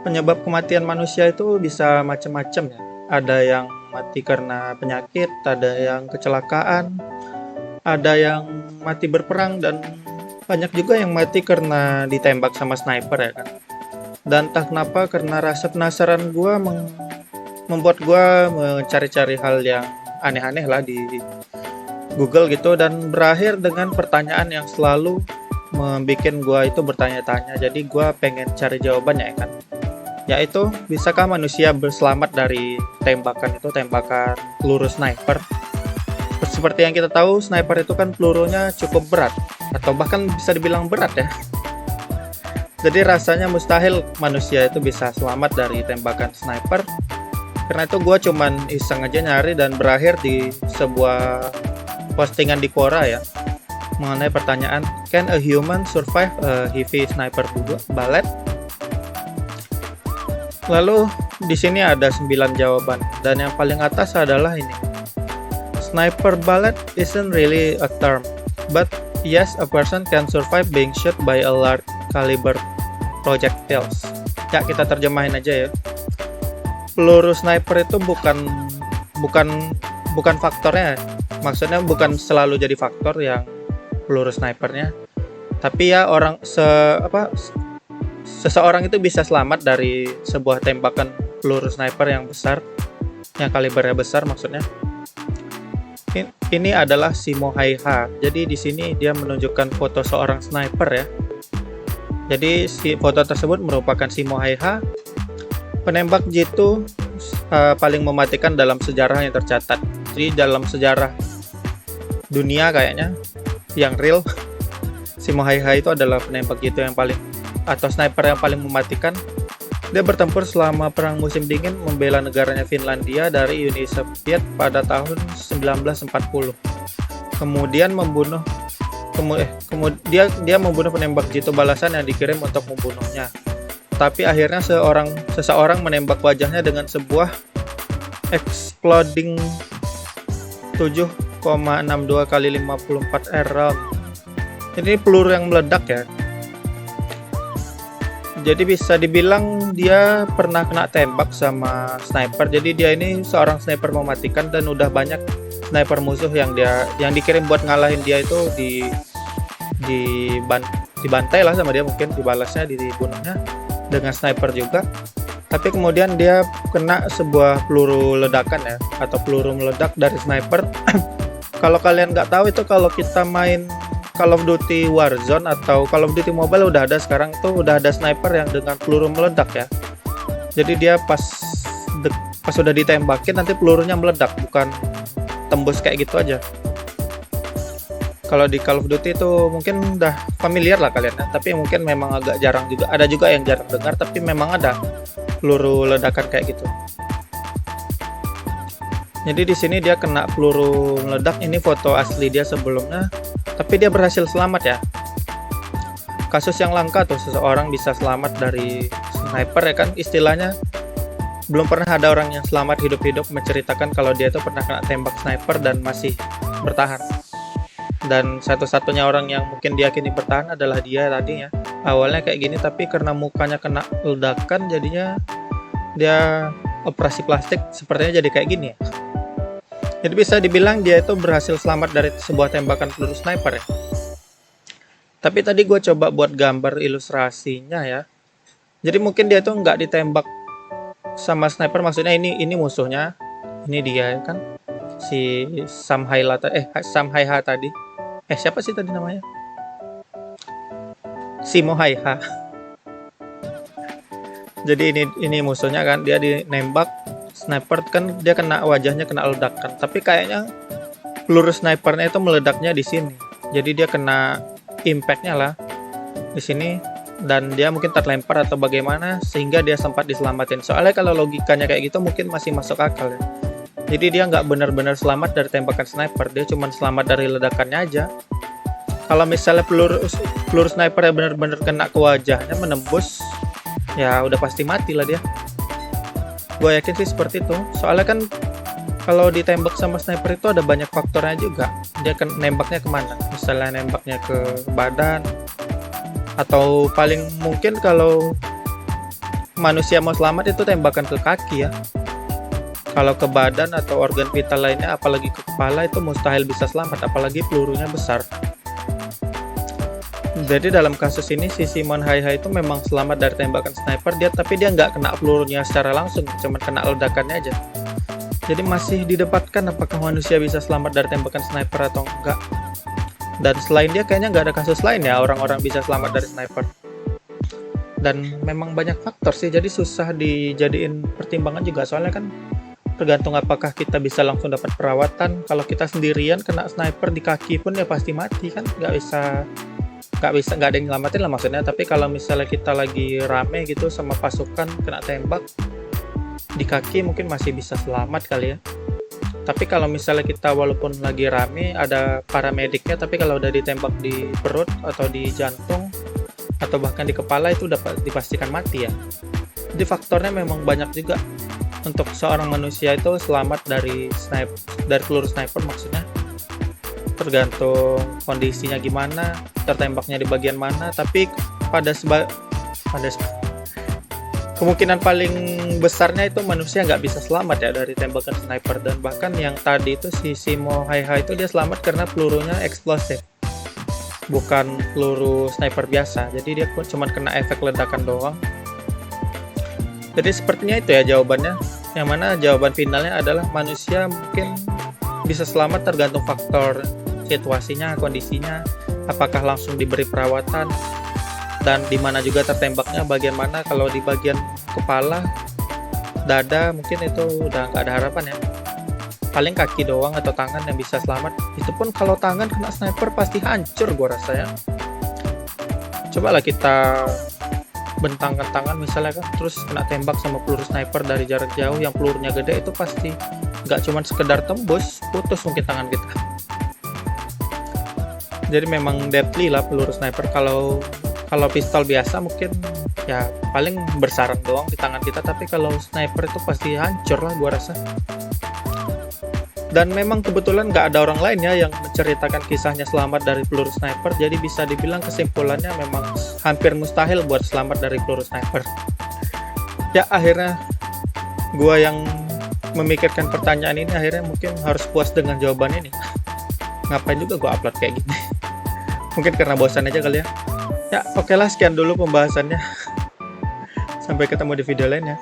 penyebab kematian manusia itu bisa macam-macam ya. Ada yang mati karena penyakit, ada yang kecelakaan, ada yang mati berperang, dan banyak juga yang mati karena ditembak sama sniper ya kan. Dan entah kenapa karena rasa penasaran gue membuat gue mencari-cari hal yang aneh-aneh lah di Google gitu, dan berakhir dengan pertanyaan yang selalu membuat gue itu bertanya-tanya. Jadi gue pengen cari jawabannya ya kan, yaitu bisakah manusia berselamat dari tembakan peluru sniper. Seperti yang kita tahu, sniper itu kan pelurunya cukup berat, atau bahkan bisa dibilang berat ya. Jadi rasanya mustahil manusia itu bisa selamat dari tembakan sniper. Karena itu gue cuman iseng aja nyari dan berakhir di sebuah postingan di Quora ya, mengenai pertanyaan, can a human survive a heavy sniper bullet? Lalu di sini ada 9 jawaban, dan yang paling atas adalah ini. Sniper bullet isn't really a term, but yes, a person can survive being shot by a large caliber projectiles. Ya, kita terjemahin aja ya. Peluru sniper itu bukan faktornya. Maksudnya bukan selalu jadi faktor yang peluru snipernya. Tapi ya seseorang itu bisa selamat dari sebuah tembakan peluru sniper yang besar, yang kalibernya besar maksudnya. Ini adalah Simo Häyhä. Jadi di sini dia menunjukkan foto seorang sniper ya. Jadi foto tersebut merupakan Simo Häyhä, penembak jitu paling mematikan dalam sejarah yang tercatat. Jadi dalam sejarah dunia kayaknya yang real, Simo Häyhä itu adalah penembak jitu yang paling, atau sniper yang paling mematikan. Dia bertempur selama Perang Musim Dingin membela negaranya Finlandia dari Uni Soviet pada tahun 1940. Kemudian dia membunuh penembak jitu balasan yang dikirim untuk membunuhnya. Tapi akhirnya seseorang menembak wajahnya dengan sebuah exploding 7,62 kali 54 round. Ini peluru yang meledak ya. Jadi bisa dibilang dia pernah kena tembak sama sniper. Jadi dia ini seorang sniper mematikan, dan udah banyak sniper musuh yang dikirim buat ngalahin dia itu dibantai lah sama dia, mungkin dibalasnya, dibunuhnya dengan sniper juga. Tapi kemudian dia kena sebuah peluru ledakan ya, atau peluru meledak dari sniper. Kalau kalian nggak tahu itu, kalau kita main Call of Duty Warzone atau Call of Duty Mobile udah ada sekarang tuh, udah ada sniper yang dengan peluru meledak ya. Jadi dia pas udah ditembakin nanti pelurunya meledak, bukan tembus kayak gitu aja. Kalau di Call of Duty itu mungkin udah familiar lah kalian ya, tapi mungkin memang agak jarang juga. Ada juga yang jarang dengar, tapi memang ada peluru ledakan kayak gitu. Jadi di sini dia kena peluru meledak. Ini foto asli dia sebelumnya, tapi dia berhasil selamat ya. Kasus yang langka tuh, seseorang bisa selamat dari sniper ya kan, istilahnya belum pernah ada orang yang selamat hidup-hidup menceritakan kalau dia itu pernah kena tembak sniper dan masih bertahan. Dan satu-satunya orang yang mungkin diyakini bertahan adalah dia tadinya. Awalnya kayak gini, tapi karena mukanya kena ledakan jadinya dia operasi plastik, sepertinya jadi kayak gini ya. Jadi bisa dibilang dia itu berhasil selamat dari sebuah tembakan peluru sniper ya. Tapi tadi gue coba buat gambar ilustrasinya ya. Jadi mungkin dia tuh nggak ditembak sama sniper, maksudnya ini musuhnya, ini dia ya kan, si Sam Häyhä tadi. Siapa sih tadi namanya? Simo Häyhä. Jadi ini musuhnya kan, dia dinembak sniper kan, dia kena wajahnya, kena ledakan. Tapi kayaknya peluru snipernya itu meledaknya di sini. Jadi dia kena impactnya lah di sini, dan dia mungkin terlempar atau bagaimana sehingga dia sempat diselamatin. Soalnya kalau logikanya kayak gitu mungkin masih masuk akal ya. Jadi dia nggak benar-benar selamat dari tembakan sniper, dia cuma selamat dari ledakannya aja. Kalau misalnya peluru sniper yang benar-benar kena ke wajahnya, menembus, ya udah pasti mati lah dia. Gue yakin sih seperti itu. Soalnya kan kalau ditembak sama sniper itu ada banyak faktornya juga. Dia kan nembaknya kemana? Misalnya nembaknya ke badan, atau paling mungkin kalau manusia mau selamat itu tembakan ke kaki ya. Kalau ke badan atau organ vital lainnya, apalagi ke kepala, itu mustahil bisa selamat, apalagi pelurunya besar. Jadi dalam kasus ini si Simon Hai-Hai itu memang selamat dari tembakan sniper tapi dia nggak kena pelurunya secara langsung, cuma kena ledakannya aja. Jadi masih didebatkan apakah manusia bisa selamat dari tembakan sniper atau enggak. Dan selain dia kayaknya nggak ada kasus lain ya orang-orang bisa selamat dari sniper. Dan memang banyak faktor sih, jadi susah dijadiin pertimbangan juga, soalnya kan tergantung apakah kita bisa langsung dapat perawatan. Kalau kita sendirian kena sniper di kaki pun ya pasti mati kan, nggak ada yang nyelamatin lah maksudnya. Tapi kalau misalnya kita lagi rame gitu sama pasukan kena tembak di kaki, mungkin masih bisa selamat kali ya. Tapi kalau misalnya kita walaupun lagi rame ada paramediknya, tapi kalau udah ditembak di perut atau di jantung atau bahkan di kepala, itu dapat dipastikan mati ya. Jadi faktornya memang banyak juga untuk seorang manusia itu selamat dari peluru sniper, maksudnya tergantung kondisinya gimana, tertembaknya di bagian mana. Tapi kemungkinan paling besarnya itu manusia nggak bisa selamat ya dari tembakan sniper. Dan bahkan yang tadi itu si Simon Hai-Hai itu dia selamat karena pelurunya eksplosif, bukan peluru sniper biasa. Jadi dia cuma kena efek ledakan doang. Jadi sepertinya itu ya jawabannya. Yang mana jawaban finalnya adalah manusia mungkin bisa selamat tergantung faktor situasinya, kondisinya, apakah langsung diberi perawatan, dan di mana juga tertembaknya, bagian mana. Kalau di bagian kepala, dada, mungkin itu udah nggak ada harapan ya. Paling kaki doang atau tangan yang bisa selamat. Itu pun kalau tangan kena sniper pasti hancur gua rasa ya. Cobalah kita bentangkan tangan misalnya kan, terus kena tembak sama peluru sniper dari jarak jauh yang pelurunya gede, itu pasti nggak cuma sekedar tembus, putus mungkin tangan kita. Jadi memang deadly lah peluru sniper. Kalau pistol biasa mungkin ya paling bersarang doang di tangan kita, tapi kalau sniper itu pasti hancur lah gua rasa. Dan memang kebetulan nggak ada orang lain ya yang menceritakan kisahnya selamat dari peluru sniper, jadi bisa dibilang kesimpulannya memang hampir mustahil buat selamat dari peluru sniper. Ya akhirnya gua yang memikirkan pertanyaan ini akhirnya mungkin harus puas dengan jawaban ini. Ngapain juga gua upload kayak gini. Mungkin karena bosan aja kali ya. Ya oke lah, sekian dulu pembahasannya. Sampai ketemu di video lainnya.